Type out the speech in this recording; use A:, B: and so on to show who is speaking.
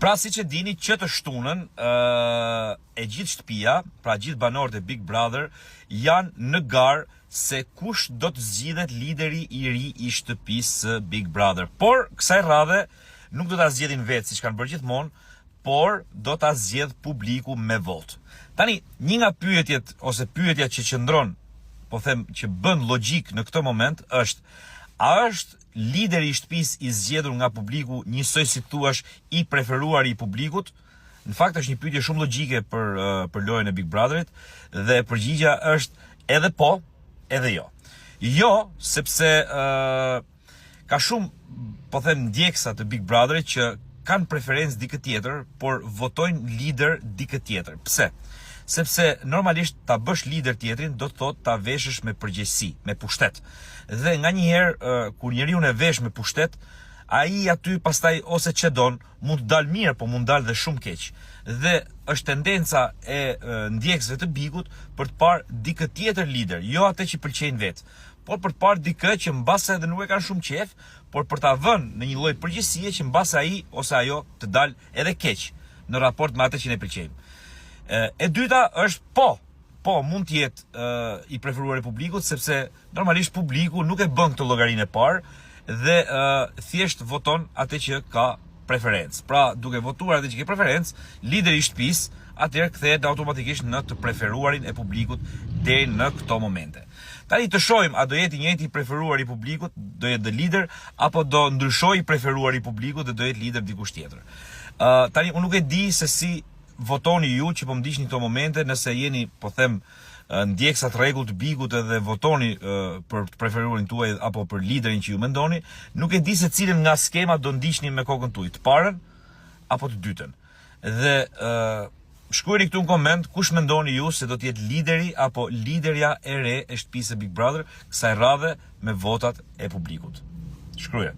A: Pra si që dini që të shtunën e gjithë shtëpia, pra gjithë banorët e Big Brother, janë në garë se kush do të zgjidhet lideri i ri i shtëpisë Big Brother. Por kësaj radhe nuk do ta zgjedhin vetë siç kanë bërë gjithmonë, por do ta zgjedh publiku me votë. Tani, një nga pyetjet ose pyetja që qëndron, po them që bën logjik në këtë moment është: a është lideri i shtëpisë i zgjedhur nga publiku njësoj si thuash i preferuar i publikut? Në fakt është një pyetje shumë logjike për lojën e Big Brotherit dhe përgjigjja është edhe po, edhe jo. Jo, sepse ka shumë, po them, ndjekësa të Big Brotherit që kanë preferencë dikë tjetër, por votojnë lider dikë tjetër. Pse? Sepse normalisht ta bësh lider tjetrin do të thotë ta veshësh me përgjegjësi, me pushtet. Dhe nganjëherë kur njeriu e vesh me pushtet, ai aty pastaj ose çedon, mund të dalë mirë, po mund të dalë dhe shumë keq. Dhe është tendenca e ndjekësve të Bigut për të parë dikë tjetër lider, jo atë që pëlqejnë vet, por për të parë dikë që mbase edhe nuk e kanë shumë qef, por për ta vënë në një lloj përgjegjësie që mbase ai ose ajo të dalë edhe keq në raport me atë që ne pëlqejmë. E dyta është po mund të jetë i preferuar i publikut, sepse normalisht publiku nuk e bën këtë llogarinë e parë dhe thjesht voton atë që ka preferencë. Pra, duke votuar atë që ka preferencë, lideri i shtëpisë atëherë kthehet automatikisht në të preferuarin e publikut deri në këto momente. Tani të shohim, a do jetë i njëjti i preferuar i publikut, do jetë dhe lider, apo do ndryshojë i preferuar i publikut dhe do jetë lider dikush tjetër. Tani unë nuk e di se si votoni ju që po më ndiqni këto momente, nëse jeni, po them, ndjekësa të rregullt të Bigut edhe votoni për preferuarin tuaj apo për liderin që ju mendoni, nuk e di se cilën nga skema do ndiqni me kokën tuaj, të parën apo të dytën. Dhe shkruani këtu në koment kush mendoni ju se do të jetë lideri apo liderja e re e shtëpisë Big Brother kësaj radhe me votat e publikut. Shkruaj.